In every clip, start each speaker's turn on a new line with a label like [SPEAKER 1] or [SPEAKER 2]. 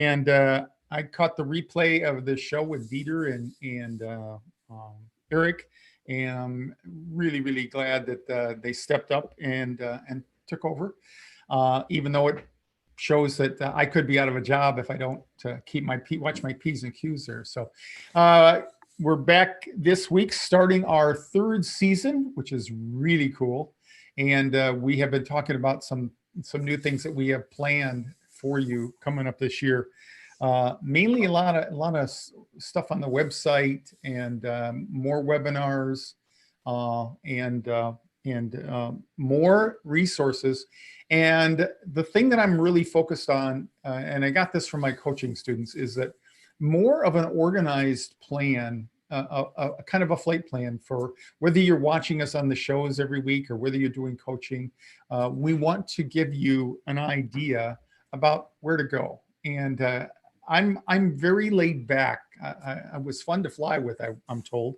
[SPEAKER 1] And I caught the replay of the show with Dieter and Eric, and I'm really, really glad that they stepped up and took over, even though it shows that I could be out of a job if I don't keep my watch my P's and Q's there. So we're back this week, starting our third season, which is really cool. And we have been talking about some new things that we have planned for you coming up this year. Mainly a lot of stuff on the website and more webinars and more resources. And the thing that I'm really focused on, and I got this from my coaching students, is that more of an organized plan, a kind of a flight plan for whether you're watching us on the shows every week or whether you're doing coaching. We want to give you an idea about where to go. And I'm very laid back. I was fun to fly with, I'm told.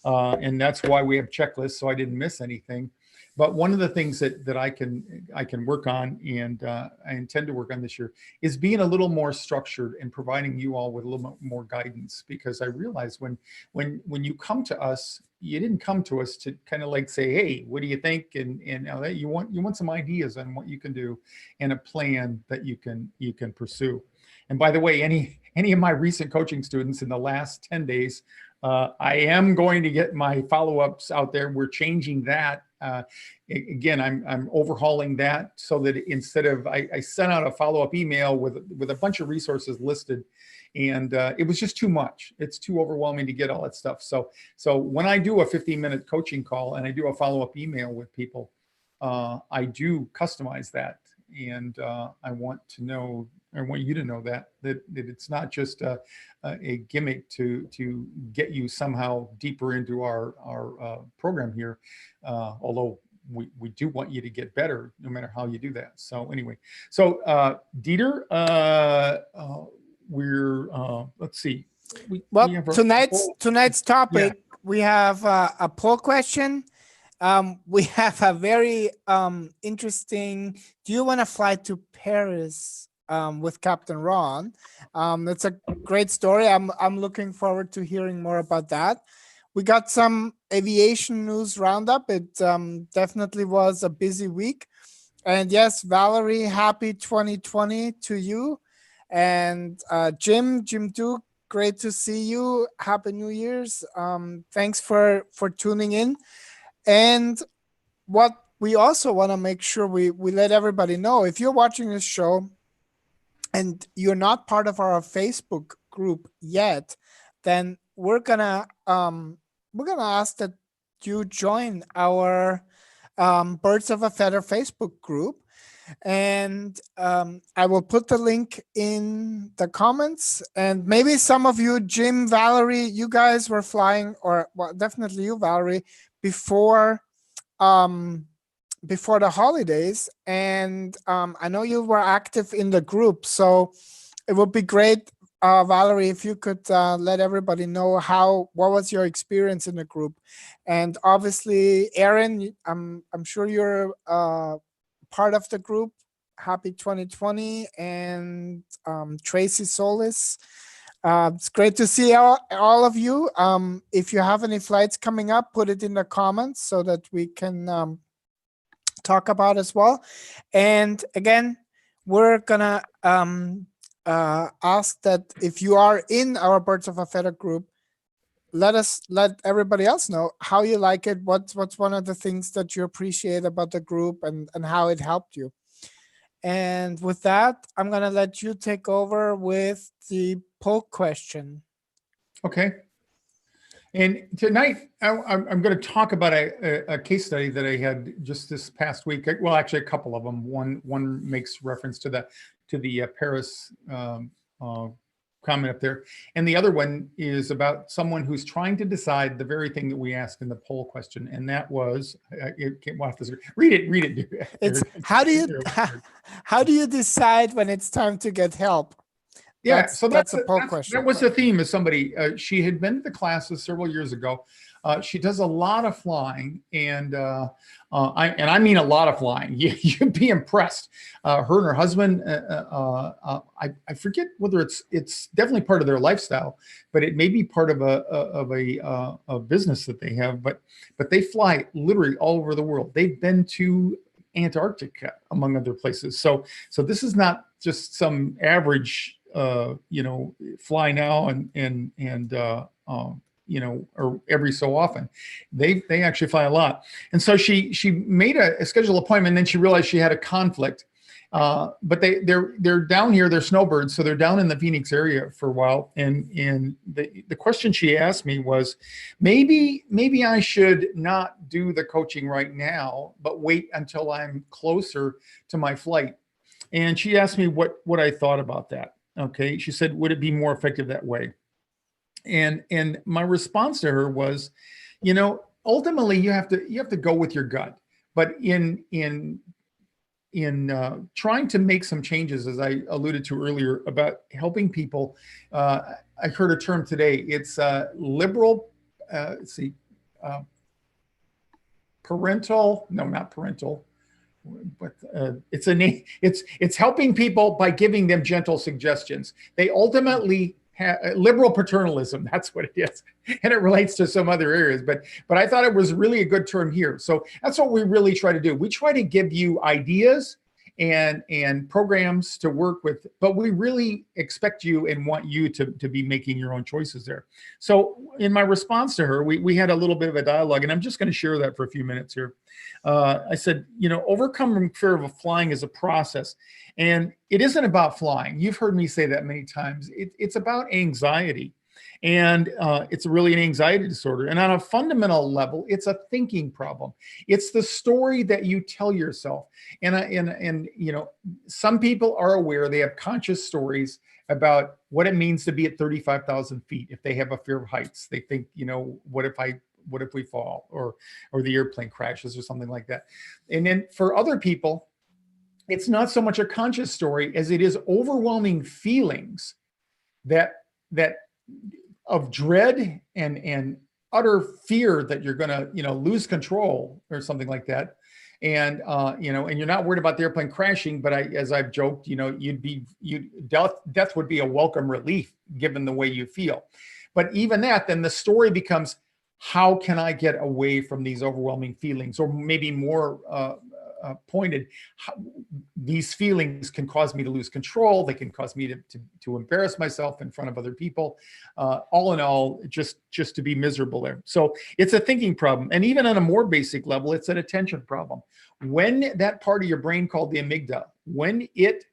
[SPEAKER 1] And that's why we have checklists, so I didn't miss anything. But one of the things that I can work on, and I intend to work on this year, is being a little more structured and providing you all with a little more guidance. Because I realize when you come to us, you didn't come to us to kind of like say, hey, what do you think? And you want some ideas on what you can do and a plan that you can pursue. And by the way, any of my recent coaching students in the last 10 days, I am going to get my follow-ups out there. We're changing that. Again, I'm overhauling that so that instead of, I sent out a follow-up email with a bunch of resources listed, and it was just too much. It's too overwhelming to get all that stuff. So when I do a 15-minute coaching call and I do a follow-up email with people, I do customize that. And I want you to know that it's not just a gimmick to get you somehow deeper into our program here, although we do want you to get better no matter how you do that. So anyway, Dieter, let's see.
[SPEAKER 2] We have tonight's topic. Yeah. We have a poll question. We have a very interesting, do you want to fly to Paris with Captain Ron? It's a great story. I'm looking forward to hearing more about that. We got some aviation news roundup. It definitely was a busy week. And yes, Valerie, happy 2020 to you. And Jim Duke, great to see you. Happy New Year's. Thanks for tuning in. And what we also want to make sure we let everybody know, if you're watching this show and you're not part of our Facebook group yet, then we're gonna ask that you join our Birds of a Feather Facebook group. And I will put the link in the comments. And maybe some of you, Jim, Valerie, you guys were flying, or well, definitely you, Valerie, before the holidays, and I know you were active in the group, so it would be great, Valerie, if you could let everybody know what was your experience in the group. And obviously, Aaron, I'm sure you're part of the group. Happy 2020, and Tracy Solis. It's great to see all of you. If you have any flights coming up, put it in the comments so that we can talk about as well. And again, we're gonna ask that if you are in our Birds of a Feather group, let everybody else know how you like it. What's one of the things that you appreciate about the group and how it helped you. And with that, I'm going to let you take over with the poll question.
[SPEAKER 1] Okay. And tonight, I'm going to talk about a case study that I had just this past week. Well, actually, a couple of them. One makes reference to the Paris comment up there. And the other one is about someone who's trying to decide the very thing that we asked in the poll question. And that was, read it.
[SPEAKER 2] It's how do you decide when it's time to get help?
[SPEAKER 1] Yeah, that's a poll question. That was the theme of somebody. She had been to the classes several years ago. She does a lot of flying, and I mean a lot of flying. You'd be impressed. Her and her husband, I forget whether it's definitely part of their lifestyle, but it may be part of a business that they have. But they fly literally all over the world. They've been to Antarctica, among other places. So this is not just some average, fly now and or every so often. They actually fly a lot. And so she made a scheduled appointment, and then she realized she had a conflict. But they're down here, they're snowbirds, so they're down in the Phoenix area for a while. And the question she asked me was, maybe I should not do the coaching right now, but wait until I'm closer to my flight. And she asked me what I thought about that. Okay. She said, would it be more effective that way? And my response to her was, ultimately you have to go with your gut. But in trying to make some changes, as I alluded to earlier, about helping people, I heard a term today. It's liberal. Parental. No, not parental. But it's a name. It's helping people by giving them gentle suggestions. They ultimately liberal paternalism. That's what it is, and it relates to some other areas. But I thought it was really a good term here. So that's what we really try to do. We try to give you ideas and programs to work with, but we really expect you and want you to be making your own choices there. So in my response to her, we had a little bit of a dialogue, and I'm just going to share that for a few minutes here. I said, overcoming fear of flying is a process, and it isn't about flying. You've heard me say that many times. It's about anxiety, and it's really an anxiety disorder. And on a fundamental level, it's a thinking problem. It's the story that you tell yourself. And some people are aware, they have conscious stories about what it means to be at 35,000 feet. If they have a fear of heights, they think, what if we fall, or the airplane crashes or something like that. And then for other people, it's not so much a conscious story as it is overwhelming feelings that of dread and utter fear that you're going to, lose control or something like that. And, and you're not worried about the airplane crashing, but as I've joked, death would be a welcome relief given the way you feel. But even that, then the story becomes, how can I get away from these overwhelming feelings? Or maybe more pointed, these feelings can cause me to lose control. They can cause me to embarrass myself in front of other people. All in all, just to be miserable there. So it's a thinking problem. And even on a more basic level, it's an attention problem. When that part of your brain called the amygdala, when it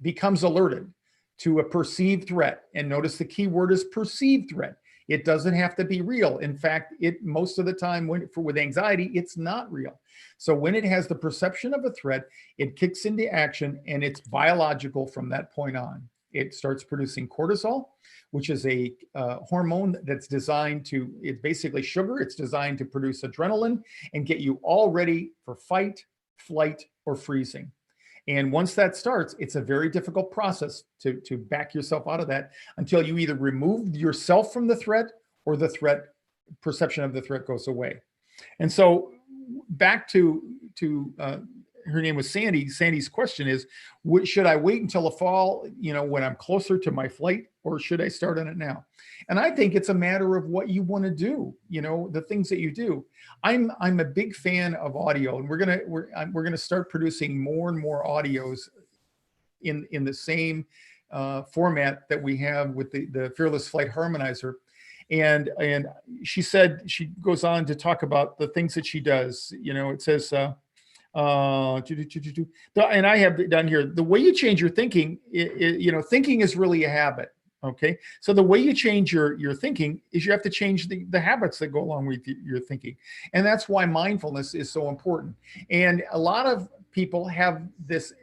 [SPEAKER 1] becomes alerted to a perceived threat, and notice the key word is perceived threat. It doesn't have to be real. In fact, most of the time with anxiety, it's not real. So when it has the perception of a threat, it kicks into action, and it's biological from that point on. It starts producing cortisol, which is a hormone that's designed to, it's basically sugar. It's designed to produce adrenaline and get you all ready for fight, flight, or freezing. And once that starts, it's a very difficult process to back yourself out of that until you either remove yourself from the threat, or the perception of the threat goes away. And so back to her name was Sandy. Sandy's question is, should I wait until the fall, when I'm closer to my flight, or should I start on it now? And I think it's a matter of what you want to do, the things that you do. I'm a big fan of audio, and we're gonna start producing more and more audios in the same format that we have with the FearlessFlight Harmonizer. And she said, she goes on to talk about the things that she does. It says, and I have done here, the way you change your thinking, thinking is really a habit. Okay. So the way you change your thinking is you have to change the habits that go along with your thinking. And that's why mindfulness is so important. And a lot of people have this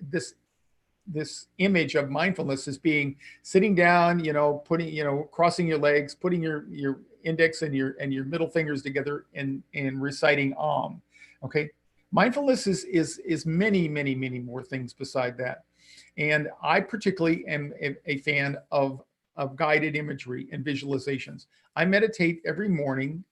[SPEAKER 1] image of mindfulness as being sitting down, putting, crossing your legs, putting your index and your middle fingers together and reciting Om. Okay. Mindfulness is many, many, many more things beside that. And I particularly am a fan of of guided imagery and visualizations. I meditate every morning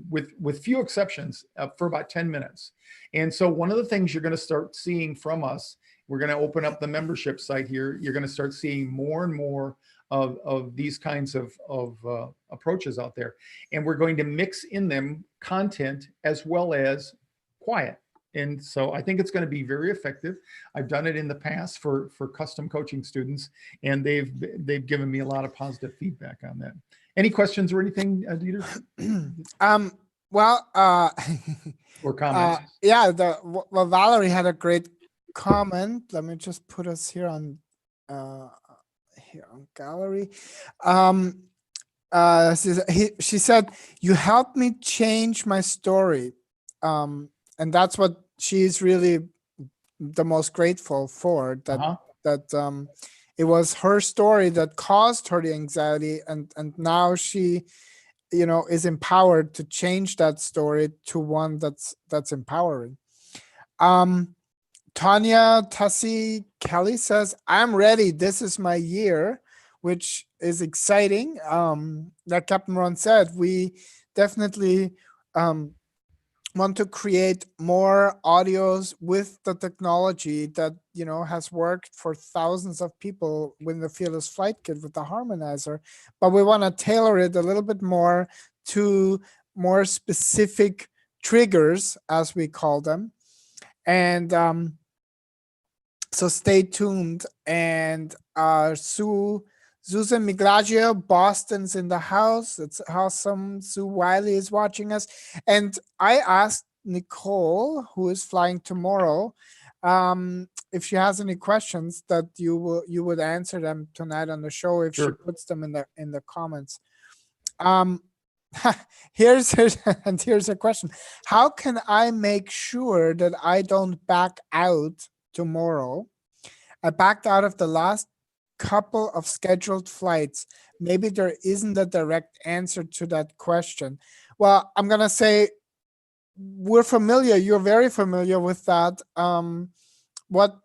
[SPEAKER 1] with few exceptions for about 10 minutes. And so one of the things you're going to start seeing from us, we're going to open up the membership site here. You're going to start seeing more and more of these kinds of approaches out there. And we're going to mix in them content as well as quiet. And so I think it's going to be very effective. I've done it in the past for custom coaching students, and they've given me a lot of positive feedback on that. Any questions or anything, Dieter? Or comments?
[SPEAKER 2] Yeah, Valerie had a great comment. Let me just put us here on gallery. She said, "You helped me change my story," and that's what she's really the most grateful for. That it was her story that caused her the anxiety, and now she, is empowered to change that story to one that's empowering. Tanya Tassi Kelly says, "I'm ready. This is my year," which is exciting. Like Captain Ron said, we definitely want to create more audios with the technology that, has worked for thousands of people with the Fearless Flight Kit with the harmonizer, but we want to tailor it a little bit more to more specific triggers, as we call them. And so stay tuned. And Susan Miglagio, Boston's in the house. It's awesome. Sue Wiley is watching us. And I asked Nicole, who is flying tomorrow, if she has any questions that you would answer them tonight on the show if she puts them in the comments. Here's a question. How can I make sure that I don't back out tomorrow? I backed out of the last couple of scheduled flights. Maybe there isn't a direct answer to that question. Well, I'm gonna say we're familiar. You're very familiar with that. What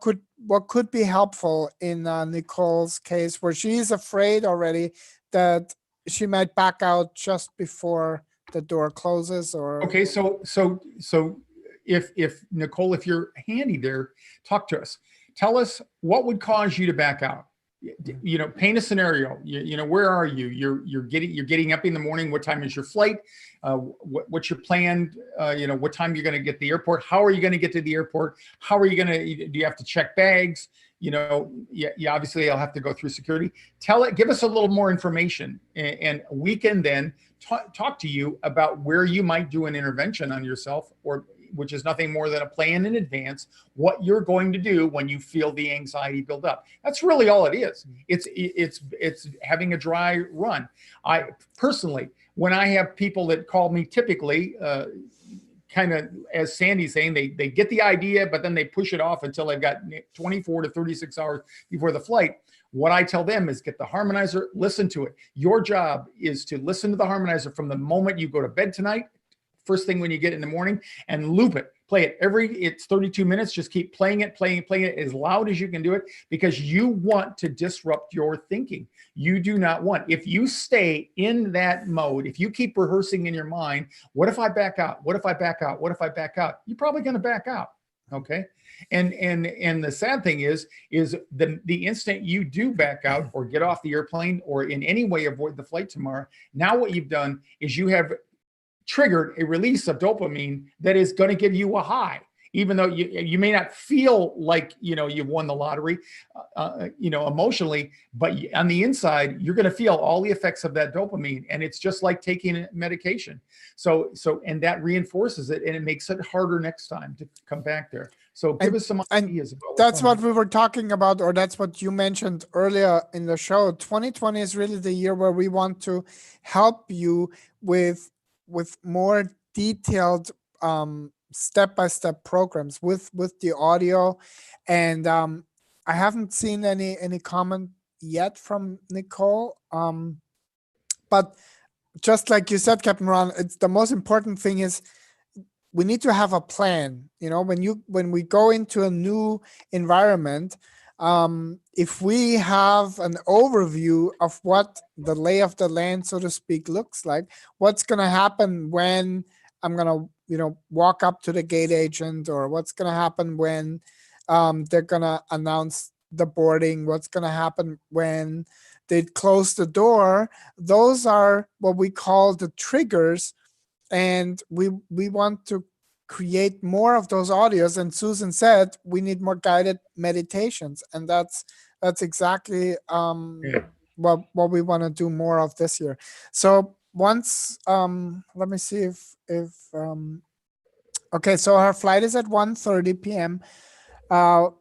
[SPEAKER 2] could be helpful in Nicole's case, where she is afraid already that she might back out just before the door closes? Or
[SPEAKER 1] okay, so if Nicole, if you're handy there, talk to us. Tell us what would cause you to back out. Paint a scenario. Where are you? You're getting up in the morning. What time is your flight? What's your plan? What time you're going to get to the airport? How are you going to get to the airport? How are you going to? Do you have to check bags? Obviously I'll have to go through security. Give us a little more information, and we can then talk to you about where you might do an intervention on yourself, which is nothing more than a plan in advance, what you're going to do when you feel the anxiety build up. That's really all it is. It's having a dry run. I personally, when I have people that call me, typically, kind of as Sandy's saying, they get the idea, but then they push it off until they've got 24 to 36 hours before the flight. What I tell them is get the harmonizer, listen to it. Your job is to listen to the harmonizer from the moment you go to bed tonight, first thing when you get in the morning, and loop it. Play it it's 32 minutes. Just keep playing it as loud as you can do it, because you want to disrupt your thinking. You do not want, if you stay in that mode, if you keep rehearsing in your mind, what if I back out? What if I back out? What if I back out? You're probably going to back out. Okay. And the sad thing is the instant you do back out or get off the airplane or in any way avoid the flight tomorrow, now what you've done is you have triggered a release of dopamine that is going to give you a high, even though you may not feel like, you've won the lottery, emotionally, but on the inside, you're going to feel all the effects of that dopamine. And it's just like taking medication. And that reinforces it, and it makes it harder next time to come back there. So give us some ideas about
[SPEAKER 2] that's what we were talking about, or that's what you mentioned earlier in the show. 2020 is really the year where we want to help you with more detailed step-by-step programs with the audio. And I haven't seen any comment yet from Nicole, but just like you said, Captain Ron, it's the most important thing is we need to have a plan. When we go into a new environment, if we have an overview of what the lay of the land, so to speak, looks like, what's going to happen when I'm going to, walk up to the gate agent, or what's going to happen when they're going to announce the boarding, what's going to happen when they close the door. Those are what we call the triggers. And we want to create more of those audios. And Susan said we need more guided meditations, and that's exactly what we want to do more of this year. So once let me see if okay, so her flight is at 1:30 p.m.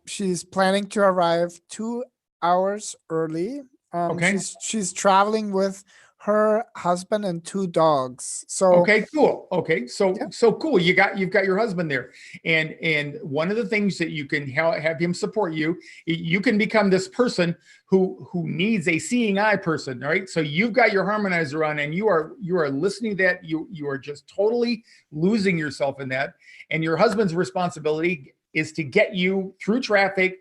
[SPEAKER 2] She's planning to arrive 2 hours early.
[SPEAKER 1] Okay.
[SPEAKER 2] She's traveling with her husband and 2 dogs. So
[SPEAKER 1] okay, cool. Okay, so cool. You've got your husband there, and one of the things that you can have him support you. You can become this person who needs a seeing eye person, right? So you've got your harmonizer on, and you are listening to that. You are just totally losing yourself in that, and your husband's responsibility is to get you through traffic,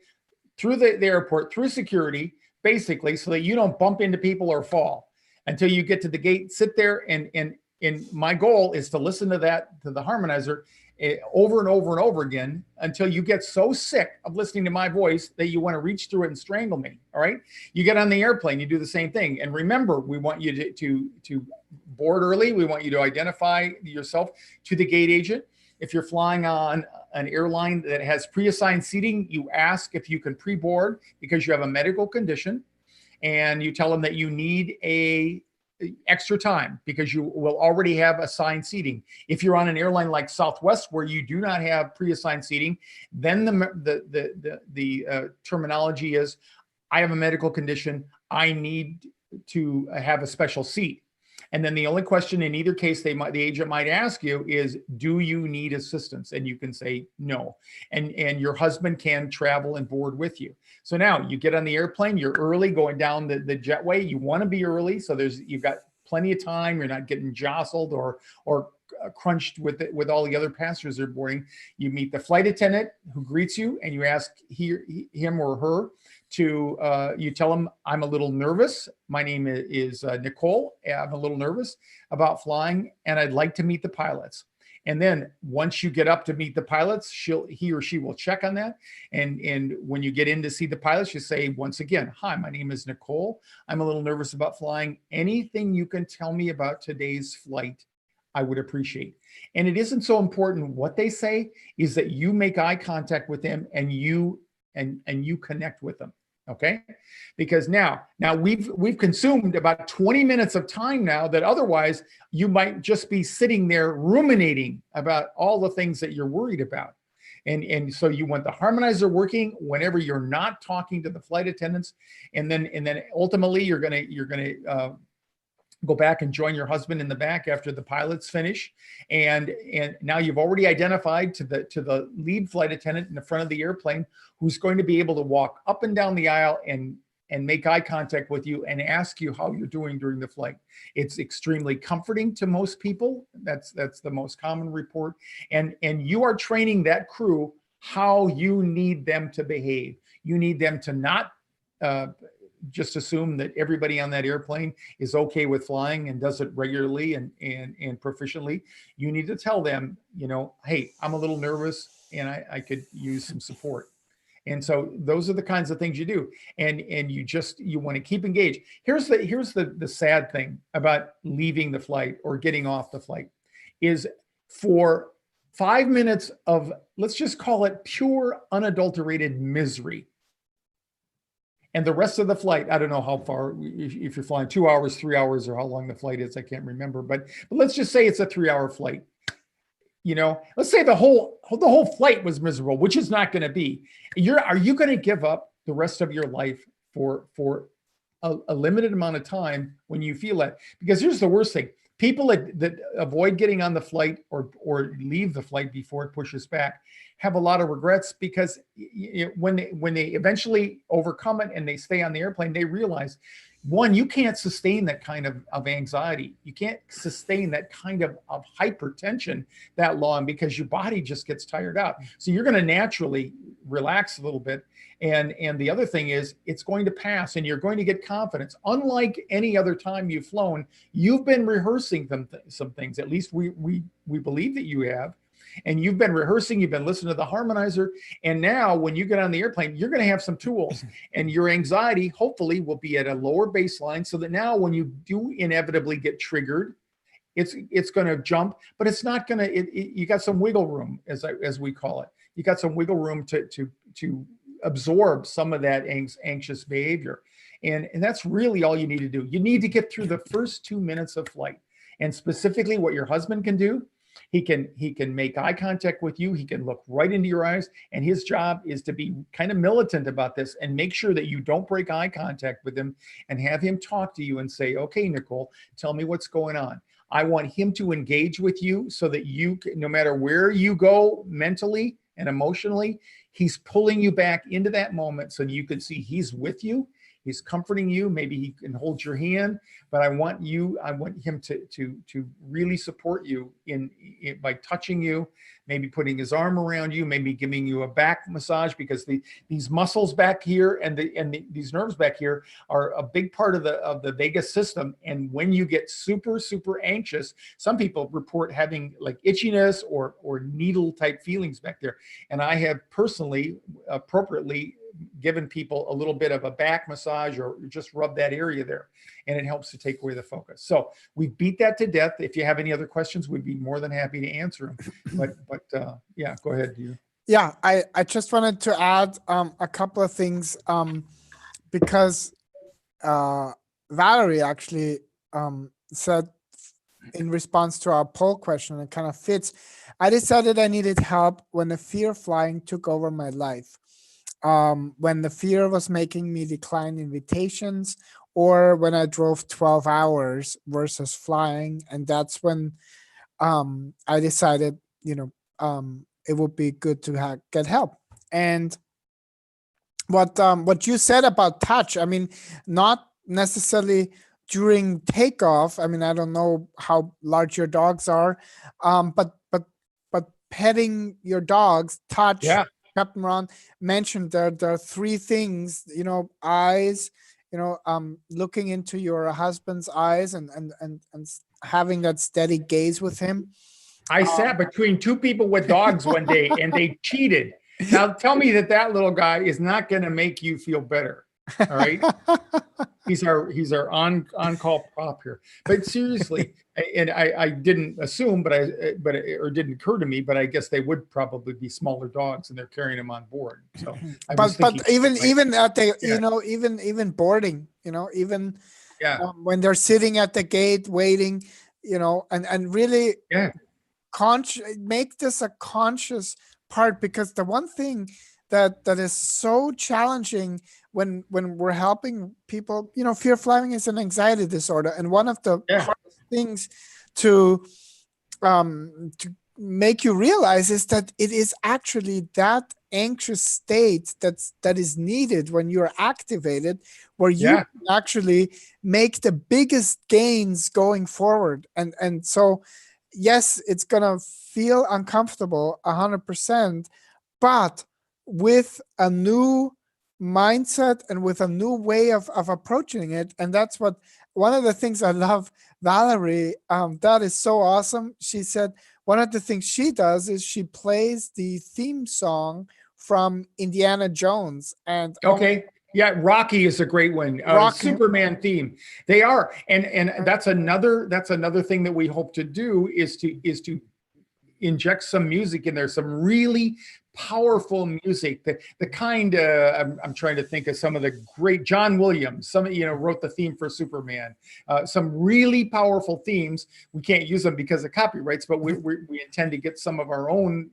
[SPEAKER 1] through the airport, through security, basically, so that you don't bump into people or fall until you get to the gate. Sit there, and my goal is to listen to the harmonizer over and over and over again until you get so sick of listening to my voice that you want to reach through it and strangle me. All right. You get on the airplane, you do the same thing. And remember, we want you to board early. We want you to identify yourself to the gate agent. If you're flying on an airline that has pre-assigned seating, you ask if you can pre-board because you have a medical condition, and you tell them that you need a extra time because you will already have assigned seating. If you're on an airline like Southwest, where you do not have pre-assigned seating, then the terminology is, I have a medical condition, I need to have a special seat. And then the only question in either case the agent might ask you is, do you need assistance? And you can say no. And your husband can travel and board with you. So now you get on the airplane, you're early going down the jetway. You want to be early, so you've got plenty of time. You're not getting jostled or crunched with all the other passengers that are boarding. You meet the flight attendant who greets you, and you ask him or her to, you tell them, I'm a little nervous. My name is Nicole. I'm a little nervous about flying, and I'd like to meet the pilots. And then once you get up to meet the pilots, he or she will check on that. And when you get in to see the pilots, you say, once again, hi, my name is Nicole. I'm a little nervous about flying. Anything you can tell me about today's flight, I would appreciate. And it isn't so important what they say, is that you make eye contact with them and you connect with them. Okay, because now we've consumed about 20 minutes of time now that otherwise you might just be sitting there ruminating about all the things that you're worried about. And so you want the harmonizer working whenever you're not talking to the flight attendants, and then ultimately you're gonna go back and join your husband in the back after the pilots finish. And now you've already identified to the lead flight attendant in the front of the airplane, who's going to be able to walk up and down the aisle and make eye contact with you and ask you how you're doing during the flight. It's extremely comforting to most people. That's the most common report. And you are training that crew how you need them to behave. You need them to not just assume that everybody on that airplane is okay with flying and does it regularly and proficiently. You need to tell them, hey, I'm a little nervous and I could use some support. And so those are the kinds of things you do. And you want to keep engaged. Here's the sad thing about leaving the flight or getting off the flight is, for 5 minutes of, let's just call it pure unadulterated misery, and the rest of the flight, I don't know how far, if you're flying 2 hours, 3 hours, or how long the flight is, I can't remember, but let's just say it's a 3-hour flight. Let's say the whole flight was miserable, which is not going to be. Are you going to give up the rest of your life for a limited amount of time when you feel that? Because here's the worst thing. People that avoid getting on the flight or leave the flight before it pushes back have a lot of regrets, because when they eventually overcome it and they stay on the airplane, they realize one, you can't sustain that kind of anxiety. You can't sustain that kind of hypertension that long because your body just gets tired out. So you're going to naturally relax a little bit. And the other thing is it's going to pass and you're going to get confidence. Unlike any other time you've flown, you've been rehearsing some things. At least we believe that you have. And you've been rehearsing, you've been listening to the harmonizer. And now when you get on the airplane, you're going to have some tools and your anxiety hopefully will be at a lower baseline so that now when you do inevitably get triggered, it's going to jump, but it's not going to, you got some wiggle room as we call it. You got some wiggle room to absorb some of that anxious behavior. And that's really all you need to do. You need to get through the first 2 minutes of flight. And specifically what your husband can do, he can make eye contact with you. He can look right into your eyes. And his job is to be kind of militant about this and make sure that you don't break eye contact with him and have him talk to you and say, okay, Nicole, tell me what's going on. I want him to engage with you so that you, no matter where you go mentally and emotionally, he's pulling you back into that moment so you can see he's with you. He's comforting you. Maybe he can hold your hand, but I want him to really support you in by touching you, maybe putting his arm around you, maybe giving you a back massage because these muscles back here and these nerves back here are a big part of the vagus system. And when you get super, super anxious, some people report having like itchiness or needle type feelings back there. And I have personally appropriately given people a little bit of a back massage or just rub that area there, and it helps to take away the focus. So we beat that to death. If you have any other questions, we'd be more than happy to answer them. But yeah, go ahead.
[SPEAKER 2] Yeah, I just wanted to add a couple of things because Valerie actually said in response to our poll question, it kind of fits. I decided I needed help when the fear of flying took over my life. When the fear was making me decline invitations, or when I drove 12 hours versus flying. And that's when I decided, it would be good to get help. And what you said about touch, I mean, not necessarily during takeoff. I mean, I don't know how large your dogs are, but petting your dogs, touch.
[SPEAKER 1] Yeah.
[SPEAKER 2] Capt Ron mentioned that there are three things, eyes, looking into your husband's eyes and having that steady gaze with him.
[SPEAKER 1] I sat between two people with dogs one day and they cheated. Now tell me that little guy is not going to make you feel better. All right. He's our on-call prop here. But seriously, and I didn't assume, but it didn't occur to me, but I guess they would probably be smaller dogs and they're carrying them on board. So
[SPEAKER 2] but even at the, even boarding, even when they're sitting at the gate waiting, and really make this a conscious part, because the one thing that is so challenging when we're helping people, fear of flying is an anxiety disorder, and one of the hardest things to make you realize is that it is actually that anxious state that is needed when you're activated, where you can actually make the biggest gains going forward. And so yes, it's gonna feel uncomfortable 100%, but with a new mindset and with a new way of approaching it. And that's what one of the things I love, Valerie, that is so awesome. She said one of the things she does is she plays the theme song from Indiana Jones. And
[SPEAKER 1] Rocky is a great one. Superman theme. They are, and that's another thing that we hope to do is to inject some music in there, some really powerful music, the kind I'm trying to think of some of the great John Williams, wrote the theme for Superman, some really powerful themes. We can't use them because of copyrights, but we intend to get some of our own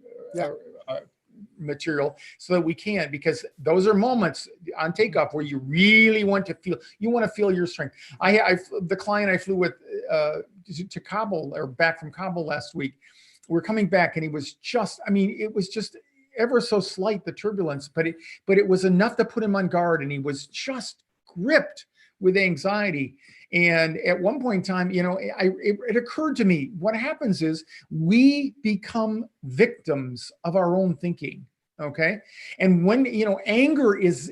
[SPEAKER 1] material so that we can, because those are moments on takeoff where you really want to feel your strength. The client I flew with to Kabul, or back from Kabul last week, we're coming back and he was just, it was just ever so slight, the turbulence, but it was enough to put him on guard, and he was just gripped with anxiety. And at one point in time, it occurred to me, what happens is we become victims of our own thinking. Okay. And when, anger is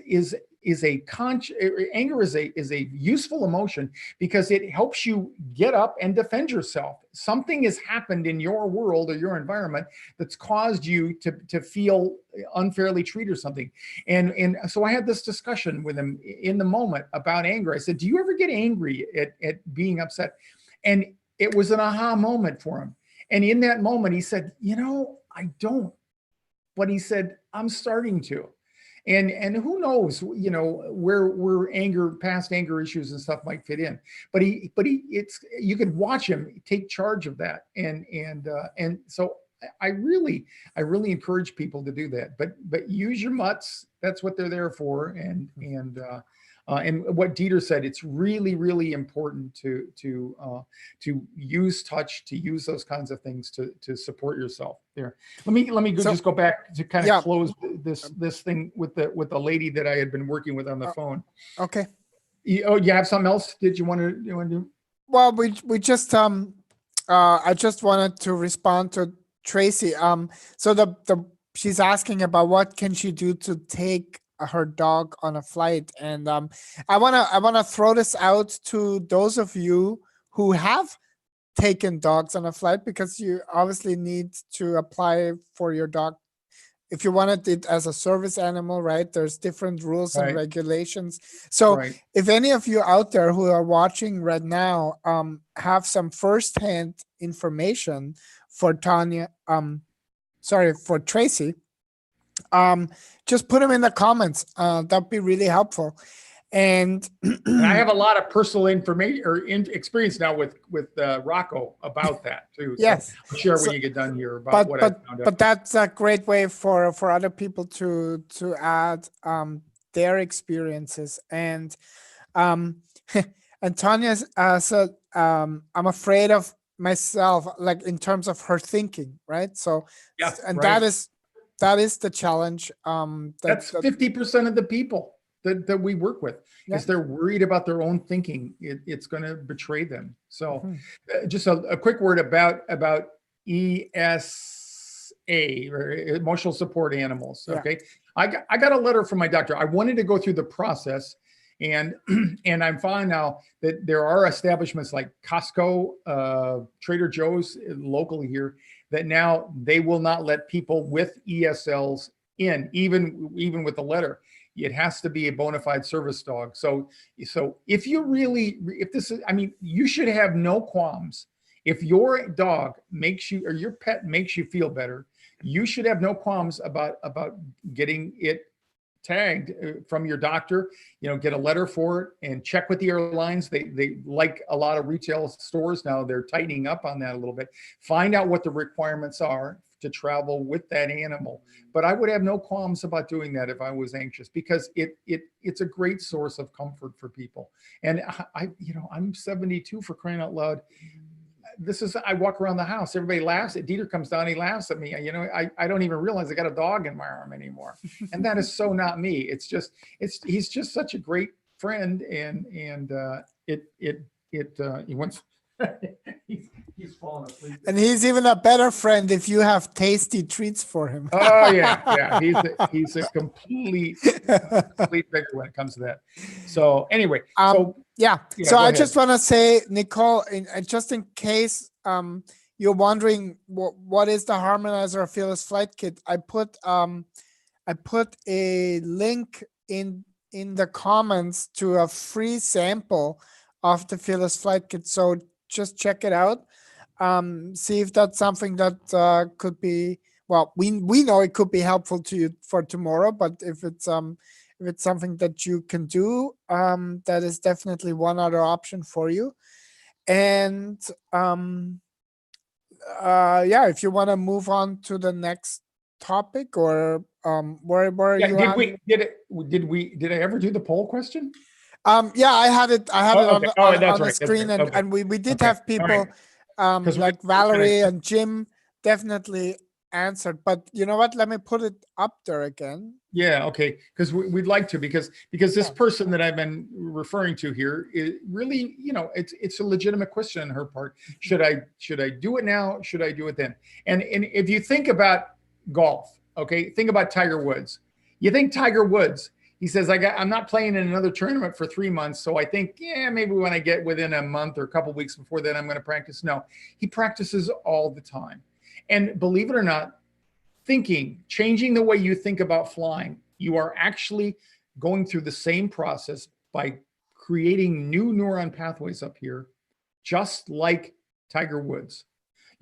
[SPEAKER 1] a useful emotion because it helps you get up and defend yourself. Something has happened in your world or your environment that's caused you to feel unfairly treated or something. And so I had this discussion with him in the moment about anger. I said, do you ever get angry at being upset? And it was an aha moment for him. And in that moment, he said, I don't. But he said, I'm starting to. And who knows, where past anger issues and stuff might fit in. But you could watch him take charge of that. And so I really encourage people to do that. But use your mutts. That's what they're there for. And what Dieter said, it's really, really important to use touch, to use those kinds of things to support yourself there. Let me just go back to kind of close this thing with the lady that I had been working with on the phone.
[SPEAKER 2] Okay.
[SPEAKER 1] You have something else? Did you want to do?
[SPEAKER 2] Well, we just I just wanted to respond to Tracy. So she's asking about what can she do to take her dog on a flight, and I wanna throw this out to those of you who have taken dogs on a flight, because you obviously need to apply for your dog if you wanted it as a service animal, right? There's different rules and regulations. So if any of you out there who are watching right now have some firsthand information for for Tracy, just put them in the comments. That'd be really helpful. And
[SPEAKER 1] I have a lot of personal information or experience now with Rocco about that too.
[SPEAKER 2] Yes,
[SPEAKER 1] so I'll share when you get done here about what I found out.
[SPEAKER 2] But that's a great way for other people to add their experiences. And and Tanya said, I'm afraid of myself, like in terms of her thinking, right? So that is the challenge.
[SPEAKER 1] That's 50% of the people that we work with, is they're worried about their own thinking. It's going to betray them. So just a quick word about ESA, or emotional support animals. Okay. I got a letter from my doctor. I wanted to go through the process, and I'm fine now that there are establishments like Costco, Trader Joe's locally here, that now they will not let people with ESLs in, even with the letter. It has to be a bona fide service dog. So if you should have no qualms. If your dog makes you, or your pet makes you feel better, you should have no qualms about getting it tagged from your doctor. Get a letter for it and check with the airlines. They like a lot of retail stores now, they're tightening up on that a little bit. Find out what the requirements are to travel with that animal. But I would have no qualms about doing that if I was anxious, because it's a great source of comfort for people. And I'm 72, for crying out loud. I walk around the house, everybody laughs. Dieter comes down, he laughs at me. I don't even realize I got a dog in my arm anymore. And that is so not me. He's just such a great friend. And he wants, he's falling asleep.
[SPEAKER 2] And he's even a better friend if you have tasty treats for him.
[SPEAKER 1] Oh yeah. He's a complete figure when it comes to that. So anyway, so
[SPEAKER 2] I just want to say, Nicole, just in case you're wondering what is the Harmonizer Fearless Flight Kit, I put a link in the comments to a free sample of the Fearless Flight Kit. So just check it out. See if that's something that could be, well, we know it could be helpful to you for tomorrow, but if it's something that you can do, that is definitely one other option for you. And if you want to move on to the next topic, or where are you?
[SPEAKER 1] Did I ever do the poll question?
[SPEAKER 2] I had it on the screen,
[SPEAKER 1] right.
[SPEAKER 2] and we did have people like Valerie and Jim definitely answered, but you know what? Let me put it up there again.
[SPEAKER 1] Yeah, okay, because we'd like to, because this person that I've been referring to here, is really, it's a legitimate question on her part. Should I do it now? Should I do it then? And if you think about golf, okay, think about Tiger Woods. You think Tiger Woods, he says, I'm not playing in another tournament for 3 months, so I think, maybe when I get within a month or a couple of weeks before then, I'm going to practice. No, he practices all the time. And believe it or not, changing the way you think about flying, you are actually going through the same process by creating new neuron pathways up here, just like Tiger Woods.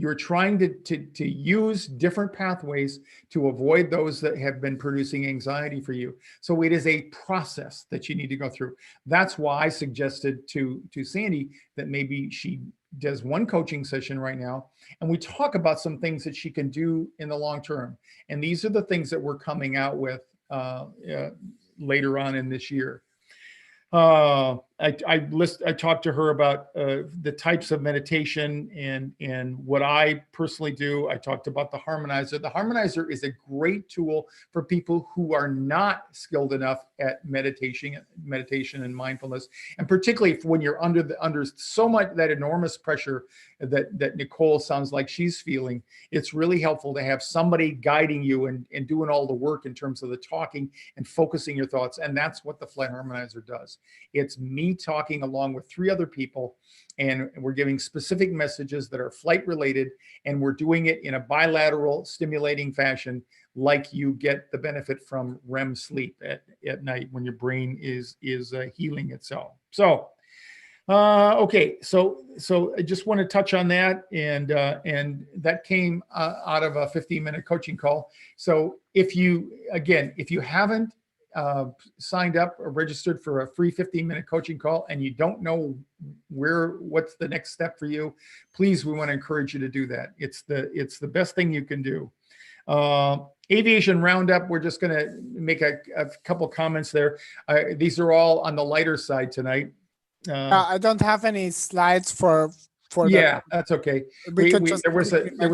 [SPEAKER 1] You're trying to use different pathways to avoid those that have been producing anxiety for you. So it is a process that you need to go through. That's why I suggested to Sandy that maybe she does one coaching session right now, and we talk about some things that she can do in the long term. And these are the things that we're coming out with later on in this year. I talked to her about the types of meditation and what I personally do. I talked about the harmonizer. The harmonizer is a great tool for people who are not skilled enough at meditation and mindfulness, and particularly when you're under so much that enormous pressure that Nicole sounds like she's feeling. It's really helpful to have somebody guiding you and doing all the work in terms of the talking and focusing your thoughts. And that's what the Flight Harmonizer does. It's me talking along with 3 other people, and we're giving specific messages that are flight related, and we're doing it in a bilateral stimulating fashion, like you get the benefit from REM sleep at night when your brain is healing itself. So okay, so I just want to touch on that, and that came out of a 15-minute coaching call. So if you haven't signed up or registered for a free 15-minute coaching call and you don't know what's the next step for you, please, we want to encourage you to do that. It's the best thing you can do. Aviation roundup, we're just going to make a couple comments there. These are all on the lighter side tonight.
[SPEAKER 2] I don't have any slides for
[SPEAKER 1] yeah, that's okay. There was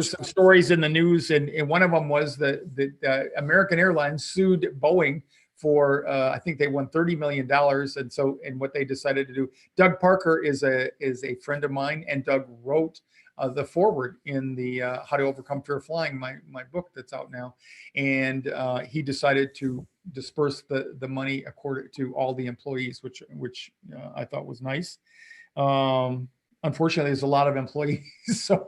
[SPEAKER 1] some stories in the news, and one of them was that American Airlines sued Boeing for I think they won $30 million, and what they decided to do. Doug Parker is a friend of mine, and Doug wrote the foreword in the How to Overcome Fear of Flying, my book that's out now, and he decided to disperse the money according to all the employees, which I thought was nice. Unfortunately, there's a lot of employees, so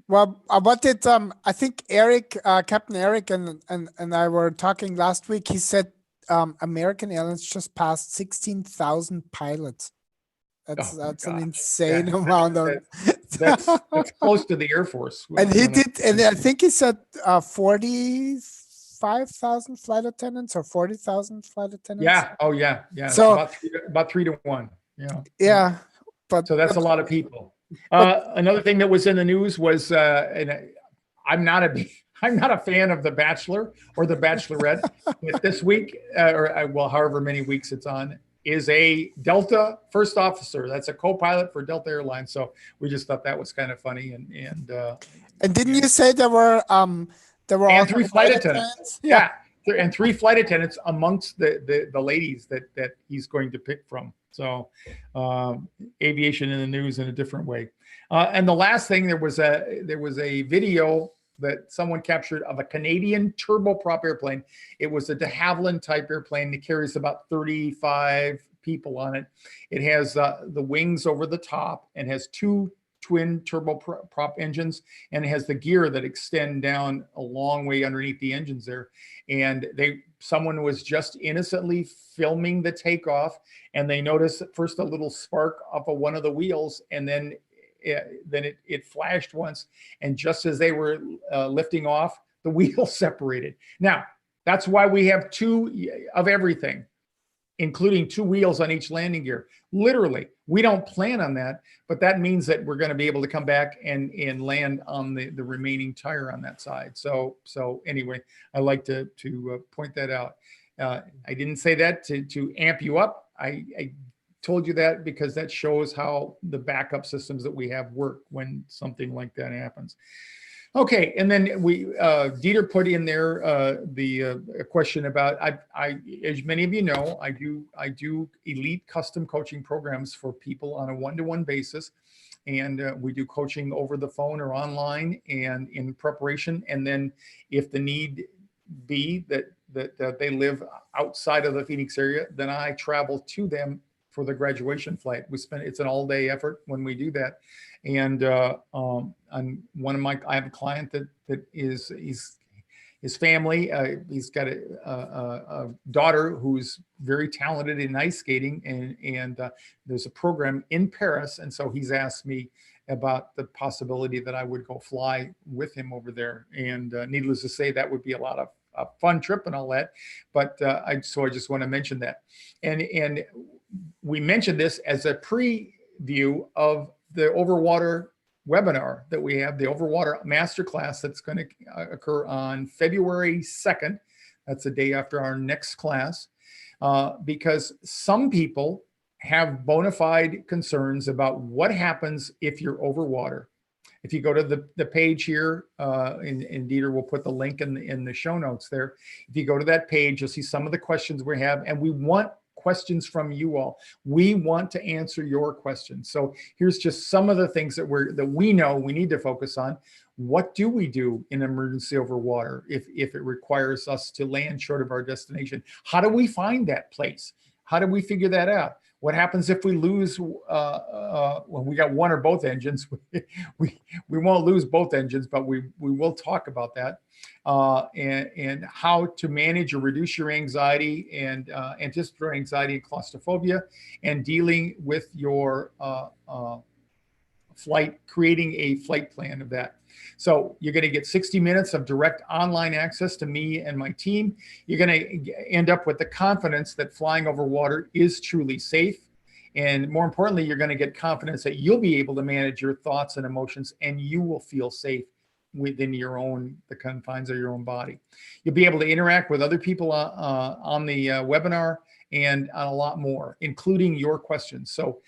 [SPEAKER 2] well, what did I think Eric, Captain Eric, and I were talking last week. He said American Airlines just passed 16,000 pilots. That's an insane amount of.
[SPEAKER 1] That's close to the Air Force.
[SPEAKER 2] And he did, and I think he said 45,000 flight attendants or 40,000 flight attendants.
[SPEAKER 1] Yeah. Oh, yeah. Yeah.
[SPEAKER 2] So
[SPEAKER 1] about 3 to 1. Yeah.
[SPEAKER 2] Yeah.
[SPEAKER 1] So that's a lot of people. Another thing that was in the news was, and I'm not a fan of The Bachelor or The Bachelorette, but this week, however many weeks it's on, is a Delta first officer. That's a co-pilot for Delta Airlines. So we just thought that was kind of funny. And
[SPEAKER 2] didn't you say there were
[SPEAKER 1] and 3 flight attendants? Yeah. And 3 flight attendants amongst the ladies that he's going to pick from. So aviation in the news in a different way. And the last thing, there was a video that someone captured of a Canadian turboprop airplane. It was a de Havilland type airplane that carries about 35 people on it. It has the wings over the top and has 2 twin turboprop engines, and it has the gear that extend down a long way underneath the engines there. And someone was just innocently filming the takeoff, and they noticed at first a little spark off of one of the wheels, and then it flashed once, and just as they were lifting off, the wheels separated. Now, that's why we have 2 of everything, including 2 wheels on each landing gear. Literally, we don't plan on that, but that means that we're going to be able to come back and land on the remaining tire on that side. So anyway, I like to point that out. I didn't say that to amp you up. I told you that because that shows how the backup systems that we have work when something like that happens. Okay, and then Dieter put in there a question about I as many of you know, I do elite custom coaching programs for people on a one-to-one basis, and we do coaching over the phone or online and in preparation. And then if the need be that they live outside of the Phoenix area, then I travel to them for the graduation flight. It's an all-day effort when we do that. And I have a client that is his family. He's got a daughter who's very talented in ice skating, and there's a program in Paris, and so he's asked me about the possibility that I would go fly with him over there. And needless to say, that would be a fun trip and all that. But I just want to mention that, and we mentioned this as a preview of the Overwater webinar that we have, the Overwater Masterclass that's going to occur on February 2nd. That's the day after our next class, because some people have bona fide concerns about what happens if you're overwater. If you go to the page here, and Dieter will put the link in the show notes there. If you go to that page, you'll see some of the questions we have, and we want questions from you all. We want to answer your questions. So here's just some of the things that we know we need to focus on. What do we do in emergency over water if it requires us to land short of our destination? How do we find that place? How do we figure that out? What happens if we lose, when we got one or both engines? We won't lose both engines, but we will talk about that. And how to manage or reduce your anxiety and anticipatory anxiety and claustrophobia, and dealing with your flight, creating a flight plan of that. So you're going to get 60 minutes of direct online access to me and my team. You're going to end up with the confidence that flying over water is truly safe. And more importantly, you're going to get confidence that you'll be able to manage your thoughts and emotions, and you will feel safe within the confines of your own body. You'll be able to interact with other people on the webinar, and on a lot more, including your questions. So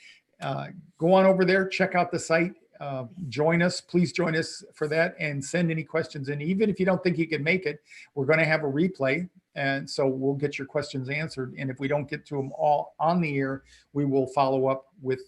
[SPEAKER 1] go on over there, check out the site, join us, please join us for that, and send any questions in. Even if you don't think you can make it, we're going to have a replay, and so we'll get your questions answered. And if we don't get to them all on the air, we will follow up with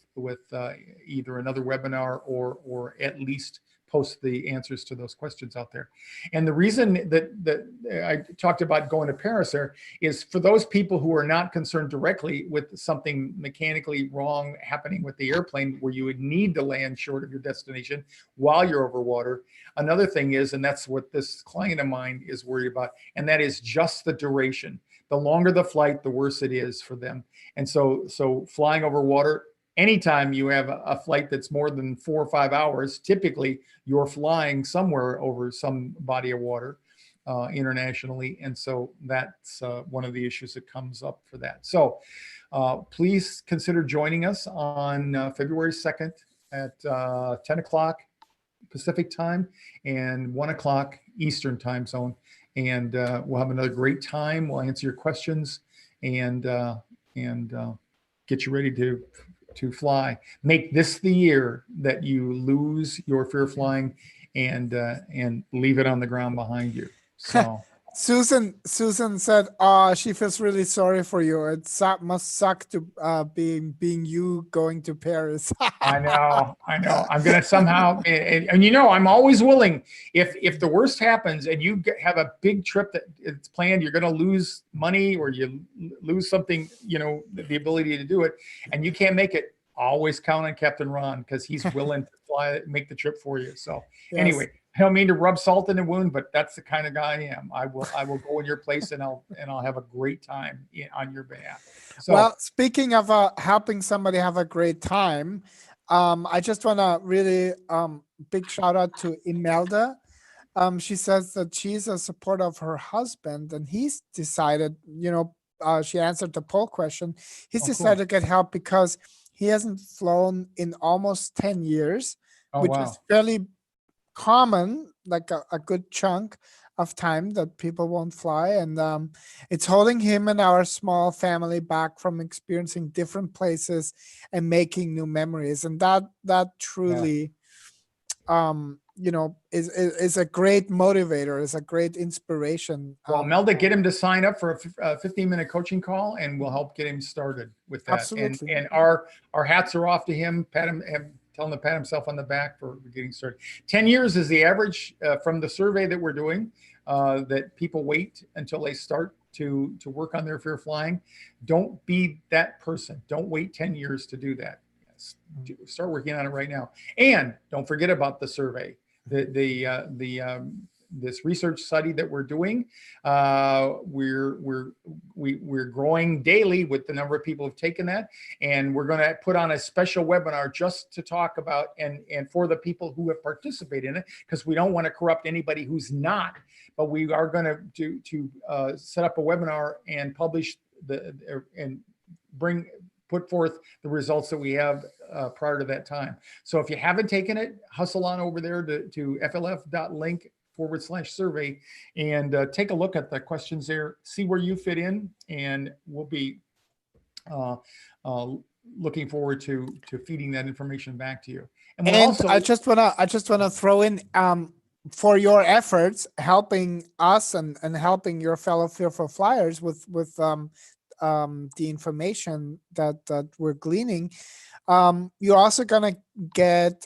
[SPEAKER 1] either another webinar or at least post the answers to those questions out there. And the reason that I talked about going to Paris there is for those people who are not concerned directly with something mechanically wrong happening with the airplane where you would need to land short of your destination while you're over water. Another thing is, and that's what this client of mine is worried about, and that is just the duration. The longer the flight, the worse it is for them. And so flying over water, anytime you have a flight that's more than 4 or 5 hours, typically you're flying somewhere over some body of water internationally. And so that's one of the issues that comes up for that. So please consider joining us on February 2nd at 10 o'clock Pacific time and 1 o'clock Eastern time zone. And we'll have another great time. We'll answer your questions and get you ready to fly. Make this the year that you lose your fear of flying and leave it on the ground behind you. So
[SPEAKER 2] Susan said, she feels really sorry for you. It must suck to being you going to Paris.
[SPEAKER 1] I know. I'm going to somehow, and you know, I'm always willing, if the worst happens and you have a big trip that it's planned, you're going to lose money or you lose something, you know, the ability to do it, and you can't make it, always count on Captain Ron, because he's willing to fly, make the trip for you. So yes. Anyway, I don't mean to rub salt in the wound, but that's the kind of guy I am. I will go in your place and I'll have a great time on your behalf. So,
[SPEAKER 2] well, speaking of helping somebody have a great time, I just want to really big shout out to Imelda. She says that she's a supporter of her husband, and he's decided, you know, she answered the poll question. He's decided to get help because he hasn't flown in almost 10 years, which is fairly common, like a good chunk of time that people won't fly. And it's holding him and our small family back from experiencing different places and making new memories. And that truly, is a great motivator, is a great inspiration.
[SPEAKER 1] Well, Melda, get him to sign up for a 15-minute coaching call, and we'll help get him started with that.
[SPEAKER 2] Absolutely.
[SPEAKER 1] And our hats are off to him. Tell him to pat himself on the back for getting started. 10 years is the average from the survey that we're doing, that people wait until they start to work on their fear flying. Don't be that person. Don't wait 10 years to do that. Start working on it right now. And don't forget about the survey. This research study that we're doing, we're growing daily with the number of people who've taken that, and we're going to put on a special webinar just to talk about and for the people who have participated in it, because we don't want to corrupt anybody who's not. But we are going to set up a webinar and publish put forth the results that we have prior to that time. So if you haven't taken it, hustle on over there to flf.link/survey and take a look at the questions there, see where you fit in, and we'll be looking forward to feeding that information back to you.
[SPEAKER 2] And I just wanna throw in for your efforts helping us and helping your fellow Fearful Flyers with the information that we're gleaning. You're also gonna get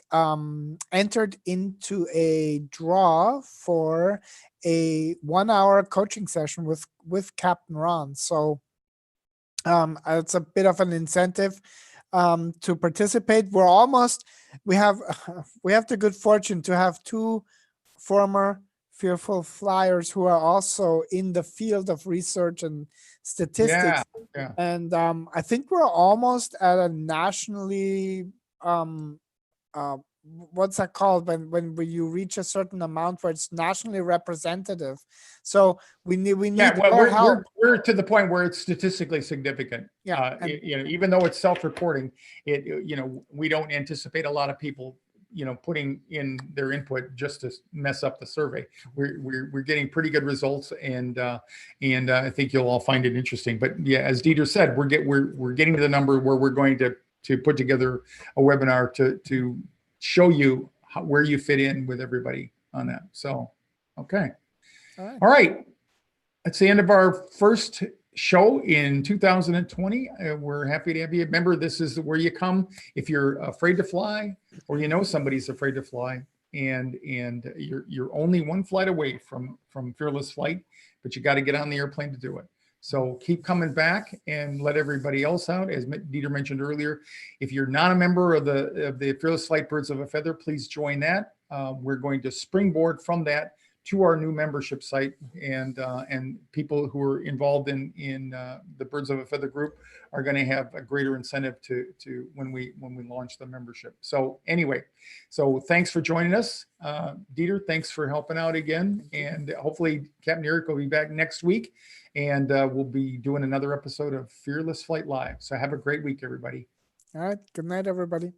[SPEAKER 2] entered into a draw for a 1-hour coaching session with Capt Ron. So it's a bit of an incentive to participate. We have the good fortune to have 2 former Fearful Flyers who are also in the field of research and statistics.
[SPEAKER 1] Yeah.
[SPEAKER 2] And I think we're almost at a nationally what's that called when you reach a certain amount where it's nationally representative. So we need more help.
[SPEAKER 1] We're to the point where it's statistically significant.
[SPEAKER 2] Yeah,
[SPEAKER 1] even though it's self-reporting, we don't anticipate a lot of people putting in their input just to mess up the survey. We're getting pretty good results, and I think you'll all find it interesting. But yeah, as Dieter said, we're getting to the number where we're going to put together a webinar to show you where you fit in with everybody on that. So, okay. All right. That's the end of our first show in 2020. We're happy to have you. Remember, this is where you come if you're afraid to fly, or somebody's afraid to fly, and you're only one flight away from Fearless Flight, but you got to get on the airplane to do it. So keep coming back and let everybody else out. As Dieter mentioned earlier, if you're not a member of the Fearless Flight Birds of a Feather, please join that. We're going to springboard from that to our new membership site, and people who are involved in the Birds of a Feather group are going to have a greater incentive to when we launch the membership. So anyway, thanks for joining us. Dieter, thanks for helping out again, and hopefully Captain Eric will be back next week, and we'll be doing another episode of Fearless Flight Live. So have a great week, everybody.
[SPEAKER 2] All right. Good night, everybody.